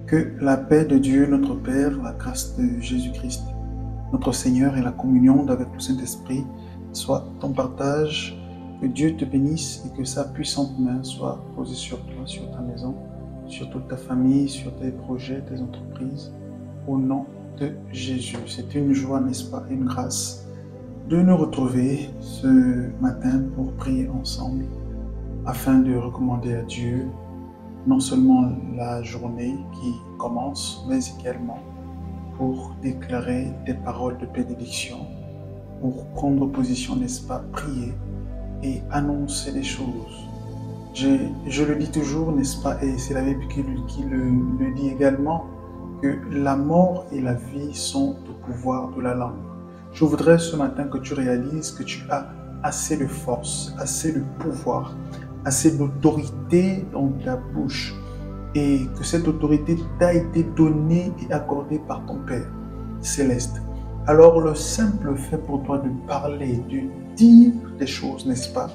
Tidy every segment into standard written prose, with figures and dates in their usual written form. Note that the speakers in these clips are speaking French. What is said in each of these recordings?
Que la paix de Dieu, notre Père, la grâce de Jésus-Christ, notre Seigneur et la communion avec le Saint-Esprit soient ton partage. Que Dieu te bénisse et que sa puissante main soit posée sur toi, sur ta maison, sur toute ta famille, sur tes projets, tes entreprises. Au nom de Jésus. C'est une joie, n'est-ce pas, une grâce de nous retrouver ce matin pour prier ensemble afin de recommander à Dieu non seulement la journée qui commence, mais également pour déclarer des paroles de bénédiction, pour prendre position, n'est-ce pas, prier et annoncer des choses. Je le dis toujours, n'est-ce pas, et c'est la Bible qui le dit également, que la mort et la vie sont au pouvoir de la langue. Je voudrais ce matin que tu réalises que tu as assez de force, assez de pouvoir, assez d'autorité dans ta bouche et que cette autorité t'a été donnée et accordée par ton Père céleste. Alors le simple fait pour toi de parler, de dire des choses, n'est-ce pas,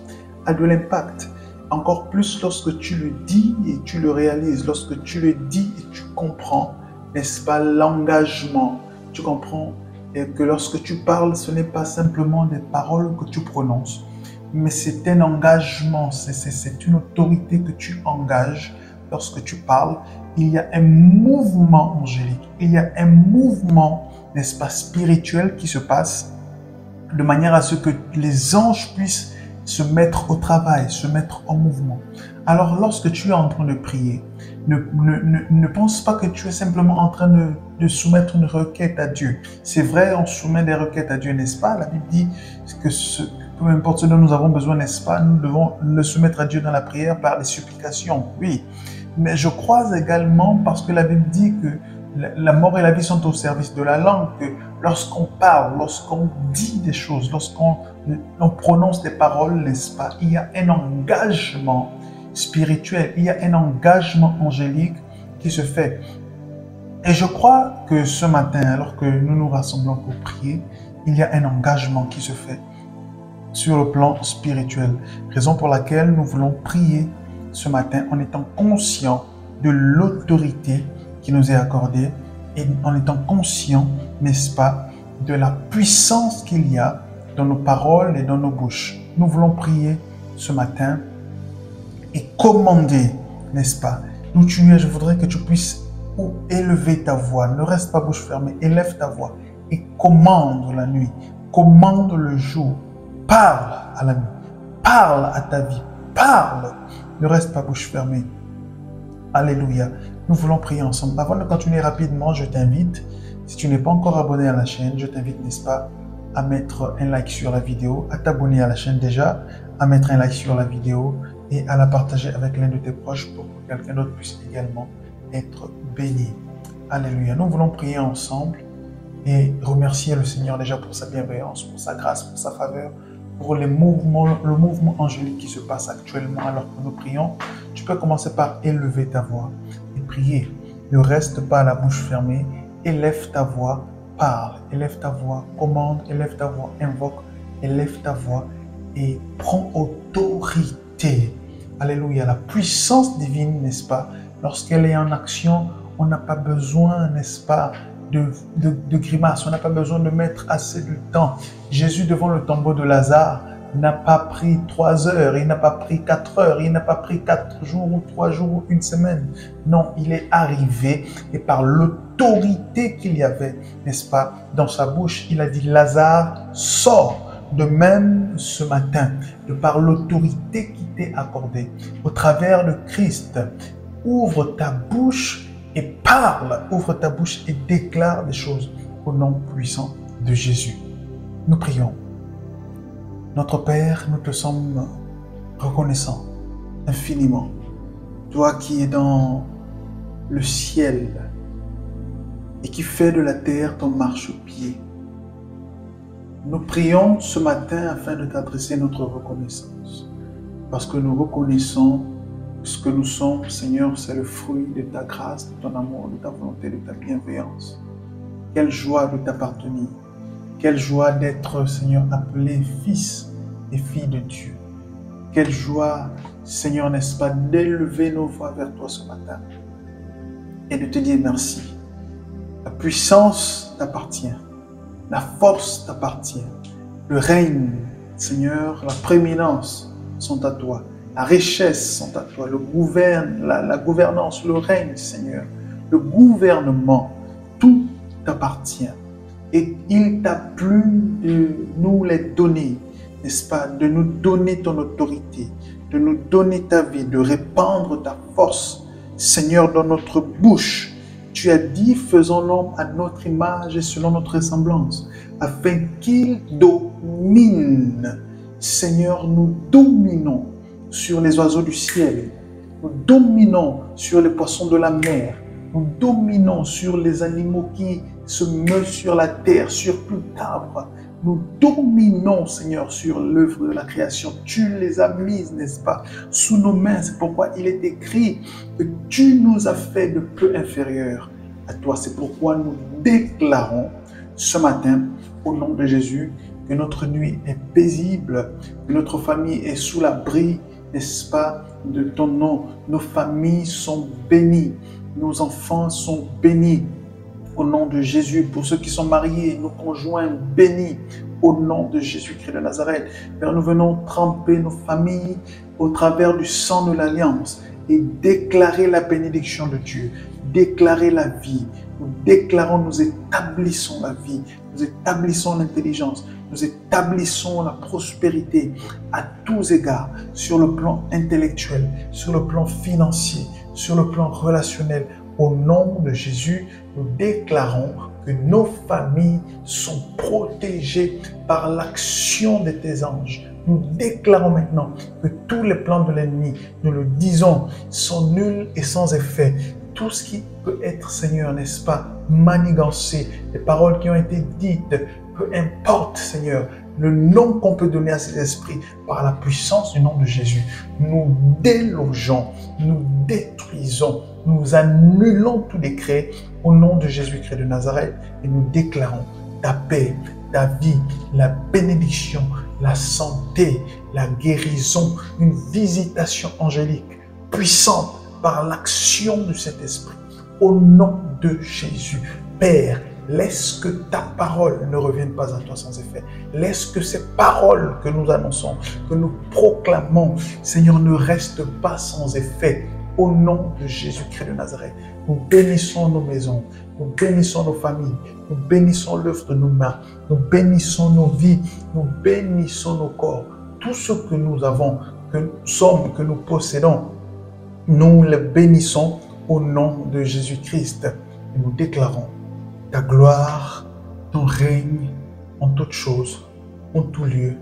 a de l'impact. Encore plus lorsque tu le dis et tu le réalises, lorsque tu le dis et tu comprends, n'est-ce pas, l'engagement. Tu comprends que lorsque tu parles, ce n'est pas simplement des paroles que tu prononces, mais c'est un engagement, c'est une autorité que tu engages lorsque tu parles. Il y a un mouvement angélique, il y a un mouvement, n'est-ce pas, spirituel qui se passe de manière à ce que les anges puissent se mettre au travail, se mettre en mouvement. Alors lorsque tu es en train de prier, ne pense pas que tu es simplement en train de soumettre une requête à Dieu. C'est vrai, on soumet des requêtes à Dieu, n'est-ce pas? La Bible dit que peu importe ce dont nous avons besoin, n'est-ce pas, nous devons le soumettre à Dieu dans la prière par les supplications, oui. Mais je crois également, parce que la Bible dit que la mort et la vie sont au service de la langue, que lorsqu'on parle, lorsqu'on dit des choses, lorsqu'on prononce des paroles, n'est-ce pas, il y a un engagement spirituel, il y a un engagement angélique qui se fait. Et je crois que ce matin, alors que nous nous rassemblons pour prier, il y a un engagement qui se fait sur le plan spirituel. Raison pour laquelle nous voulons prier ce matin en étant conscients de l'autorité qui nous est accordée et en étant conscients, n'est-ce pas, de la puissance qu'il y a dans nos paroles et dans nos bouches. Nous voulons prier ce matin et commander, n'est-ce pas? D'où tu es, je voudrais que tu puisses élever ta voix. Ne reste pas bouche fermée, élève ta voix et commande la nuit, commande le jour. Parle à la nuit, parle à ta vie, parle. Ne reste pas bouche fermée. Alléluia. Nous voulons prier ensemble. Avant de continuer rapidement, je t'invite, si tu n'es pas encore abonné à la chaîne, je t'invite, n'est-ce pas, à mettre un like sur la vidéo, à t'abonner à la chaîne déjà, à mettre un like sur la vidéo et à la partager avec l'un de tes proches pour que quelqu'un d'autre puisse également être béni. Alléluia. Nous voulons prier ensemble et remercier le Seigneur déjà pour sa bienveillance, pour sa grâce, pour sa faveur, pour le mouvement angélique qui se passe actuellement alors que nous prions. Tu peux commencer par élever ta voix et prier. Ne reste pas à la bouche fermée. Élève ta voix, parle. Élève ta voix, commande. Élève ta voix, invoque. Élève ta voix et prends autorité. Alléluia. La puissance divine, n'est-ce pas? Lorsqu'elle est en action, on n'a pas besoin, n'est-ce pas, de grimaces. On n'a pas besoin de mettre assez de temps. Jésus, devant le tombeau de Lazare, n'a pas pris 3 heures, il n'a pas pris 4 heures, il n'a pas pris 4 jours ou 3 jours ou une semaine. Non, il est arrivé et par l'autorité qu'il y avait, n'est-ce pas, dans sa bouche, il a dit Lazare, sors. De même ce matin, de par l'autorité qui t'est accordée, au travers de Christ, ouvre ta bouche et parle, ouvre ta bouche et déclare des choses au nom puissant de Jésus. Nous prions. Notre Père, nous te sommes reconnaissants infiniment. Toi qui es dans le ciel et qui fais de la terre ton marchepied. Nous prions ce matin afin de t'adresser notre reconnaissance. Parce que nous reconnaissons ce que nous sommes, Seigneur, c'est le fruit de ta grâce, de ton amour, de ta volonté, de ta bienveillance. Quelle joie de t'appartenir. Quelle joie d'être, Seigneur, appelé fils et fille de Dieu. Quelle joie, Seigneur, n'est-ce pas, d'élever nos voix vers toi ce matin. et de te dire merci. La puissance t'appartient, la force t'appartient, le règne, Seigneur, la prééminence sont à toi, la richesse sont à toi, la gouvernance, le règne, Seigneur, le gouvernement, tout t'appartient. Et il t'a plu de nous les donner, n'est-ce pas, de nous donner ton autorité, de nous donner ta vie, de répandre ta force, Seigneur, dans notre bouche. Tu as dit, faisons l'homme à notre image et selon notre ressemblance, afin qu'il domine. Seigneur, nous dominons sur les oiseaux du ciel, nous dominons sur les poissons de la mer, nous dominons sur les animaux qui se meuvent sur la terre, sur tout arbre. Nous dominons, Seigneur, sur l'œuvre de la création. Tu les as mises, n'est-ce pas, sous nos mains. C'est pourquoi il est écrit que tu nous as fait de peu inférieurs à toi. C'est pourquoi nous déclarons ce matin, au nom de Jésus, que notre nuit est paisible, que notre famille est sous l'abri, n'est-ce pas, de ton nom. Nos familles sont bénies, nos enfants sont bénis. Au nom de Jésus, pour ceux qui sont mariés, nos conjoints bénis, au nom de Jésus-Christ de Nazareth. Père, nous venons tremper nos familles au travers du sang de l'Alliance et déclarer la bénédiction de Dieu, déclarer la vie. Nous déclarons, nous établissons la vie, nous établissons l'intelligence, nous établissons la prospérité à tous égards, sur le plan intellectuel, sur le plan financier, sur le plan relationnel. Au nom de Jésus, nous déclarons que nos familles sont protégées par l'action de tes anges. Nous déclarons maintenant que tous les plans de l'ennemi, nous le disons, sont nuls et sans effet. Tout ce qui peut être, Seigneur, n'est-ce pas, manigancé, les paroles qui ont été dites, peu importe, Seigneur, le nom qu'on peut donner à ces esprits par la puissance du nom de Jésus, nous délogeons, nous détruisons, nous annulons tout décret au nom de Jésus-Christ de Nazareth et nous déclarons ta paix, ta vie, la bénédiction, la santé, la guérison, une visitation angélique puissante par l'action de cet esprit. Au nom de Jésus, Père, laisse que ta parole ne revienne pas à toi sans effet. Laisse que ces paroles que nous annonçons, que nous proclamons, Seigneur, ne restent pas sans effet. Au nom de Jésus-Christ de Nazareth, nous bénissons nos maisons, nous bénissons nos familles, nous bénissons l'œuvre de nos mains, nous bénissons nos vies, nous bénissons nos corps. Tout ce que nous avons, que nous sommes, que nous possédons, nous le bénissons au nom de Jésus-Christ. Et nous déclarons ta gloire, ton règne en toutes choses, en tout lieu,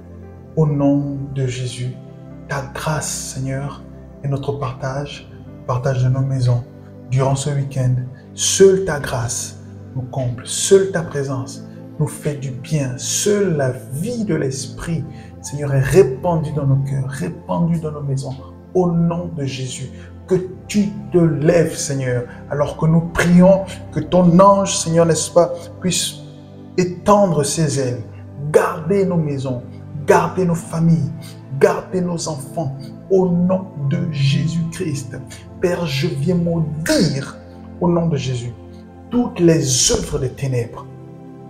au nom de Jésus. Ta grâce, Seigneur, est notre partage de nos maisons durant ce week-end. Seule ta grâce nous comble, seule ta présence nous fait du bien, seule la vie de l'Esprit, Seigneur, est répandue dans nos cœurs, répandue dans nos maisons, au nom de Jésus. Que tu te lèves, Seigneur, alors que nous prions, que ton ange, Seigneur, n'est-ce pas, puisse étendre ses ailes, garder nos maisons, garder nos familles, garder nos enfants, au nom de Jésus-Christ. Père, je viens maudire, au nom de Jésus, toutes les œuvres des ténèbres.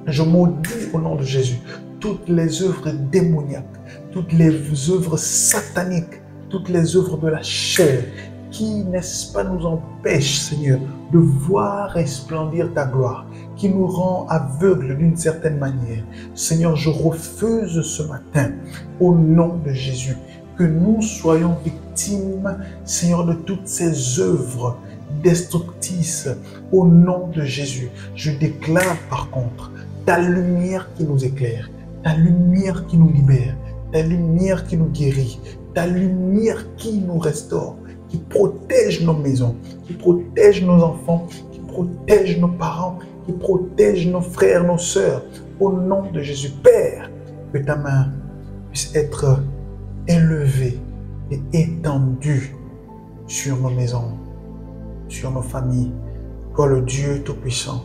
Je maudis, au nom de Jésus, toutes les œuvres démoniaques, toutes les œuvres sataniques, toutes les œuvres de la chair, qui, n'est-ce pas, nous empêche, Seigneur, de voir resplendir ta gloire, qui nous rend aveugles d'une certaine manière. Seigneur, je refuse ce matin, au nom de Jésus, que nous soyons victimes, Seigneur, de toutes ces œuvres destructrices. Au nom de Jésus, je déclare par contre ta lumière qui nous éclaire, ta lumière qui nous libère, ta lumière qui nous guérit, ta lumière qui nous restaure, qui protège nos maisons, qui protège nos enfants, qui protège nos parents, qui protège nos frères, nos sœurs. Au nom de Jésus, Père, que ta main puisse être élevée et étendue sur nos maisons, sur nos familles. Toi, le Dieu Tout-Puissant,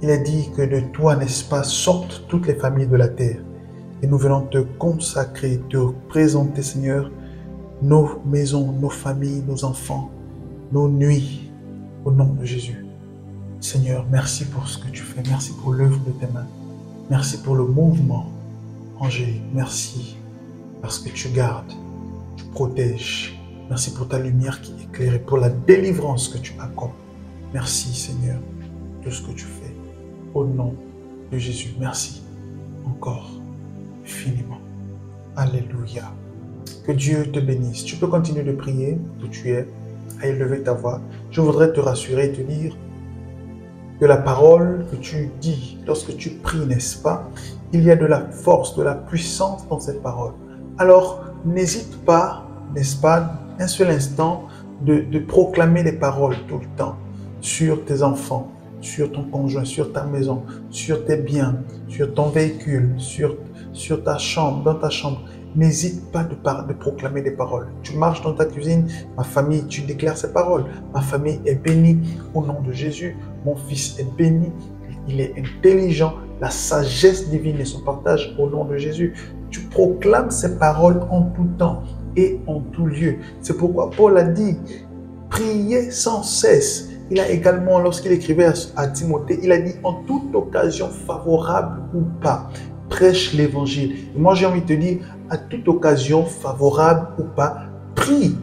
il a dit que de toi, n'est-ce pas, sortent toutes les familles de la terre. Et nous venons te consacrer, te présenter, Seigneur, nos maisons, nos familles, nos enfants, nos nuits, au nom de Jésus. Seigneur, merci pour ce que tu fais. Merci pour l'œuvre de tes mains. Merci pour le mouvement angélique. Merci parce que tu gardes, tu protèges. Merci pour ta lumière qui éclaire et pour la délivrance que tu accordes. Merci Seigneur de ce que tu fais. Au nom de Jésus, merci encore infiniment. Alléluia. Que Dieu te bénisse. Tu peux continuer de prier d'où tu es, à élever ta voix. Je voudrais te rassurer et te dire que la parole que tu dis lorsque tu pries, n'est-ce pas, il y a de la force, de la puissance dans cette parole. Alors, n'hésite pas, n'est-ce pas, un seul instant de proclamer les paroles tout le temps sur tes enfants, sur ton conjoint, sur ta maison, sur tes biens, sur ton véhicule, sur ta chambre, dans ta chambre. N'hésite pas de proclamer des paroles. Tu marches dans ta cuisine, ma famille, tu déclares ces paroles. Ma famille est bénie au nom de Jésus. Mon fils est béni, il est intelligent. La sagesse divine et son partage au nom de Jésus. Tu proclames ces paroles en tout temps et en tout lieu. C'est pourquoi Paul a dit, priez sans cesse. Il a également, lorsqu'il écrivait à Timothée, il a dit en toute occasion favorable ou pas, prêche l'évangile. Et moi j'ai envie de te dire, à toute occasion favorable ou pas, prie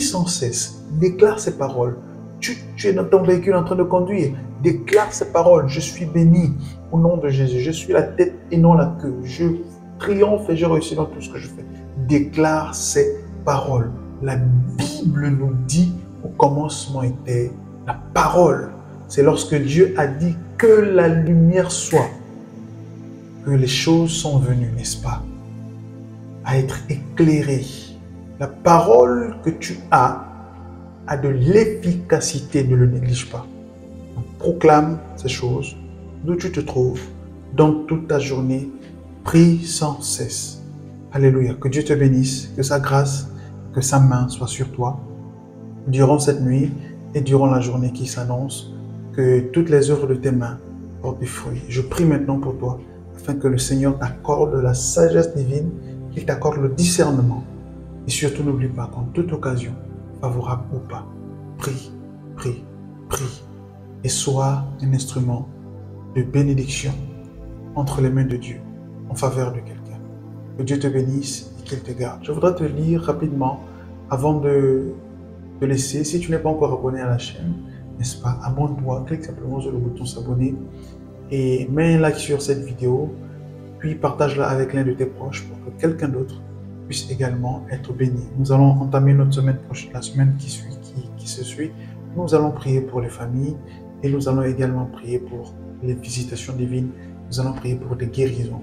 sans cesse, déclare ces paroles. Tu es dans ton véhicule en train de conduire, déclare ces paroles. Je suis béni au nom de Jésus. Je suis la tête et non la queue. Je triomphe et je réussis dans tout ce que je fais. Déclare ces paroles. La Bible nous dit au commencement était la parole. C'est lorsque Dieu a dit que la lumière soit, que les choses sont venues, n'est-ce pas, à être éclairées. La parole que tu as de l'efficacité, ne le néglige pas. Donc, proclame ces choses, d'où tu te trouves, dans toute ta journée, prie sans cesse. Alléluia. Que Dieu te bénisse, que sa grâce, que sa main soit sur toi, durant cette nuit et durant la journée qui s'annonce, que toutes les œuvres de tes mains portent des fruits. Je prie maintenant pour toi, afin que le Seigneur t'accorde la sagesse divine, qu'il t'accorde le discernement. Et surtout, n'oublie pas qu'en toute occasion, favorable ou pas, prie, prie, prie. Et sois un instrument de bénédiction entre les mains de Dieu en faveur de quelqu'un. Que Dieu te bénisse et qu'il te garde. Je voudrais te lire rapidement avant de te laisser. Si tu n'es pas encore abonné à la chaîne, n'est-ce pas, abonne-toi, clique simplement sur le bouton s'abonner et mets un like sur cette vidéo, puis partage-la avec l'un de tes proches pour que quelqu'un d'autre puisse également être béni. Nous allons entamer notre semaine prochaine, la semaine qui se suit. Nous allons prier pour les familles et nous allons également prier pour les visitations divines. Nous allons prier pour des guérisons.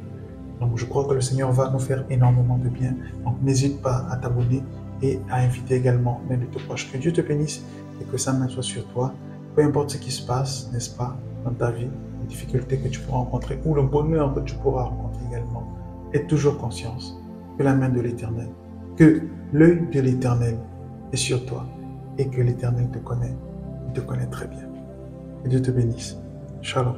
Donc je crois que le Seigneur va nous faire énormément de bien. Donc n'hésite pas à t'abonner et à inviter également l'un de tes proches. Que Dieu te bénisse et que sa main soit sur toi. Peu importe ce qui se passe, n'est-ce pas, dans ta vie, les difficultés que tu pourras rencontrer ou le bonheur que tu pourras rencontrer également, aie toujours conscience que la main de l'Éternel, que l'œil de l'Éternel est sur toi et que l'Éternel te connaît, il te connaît très bien. Que Dieu te bénisse. Shalom.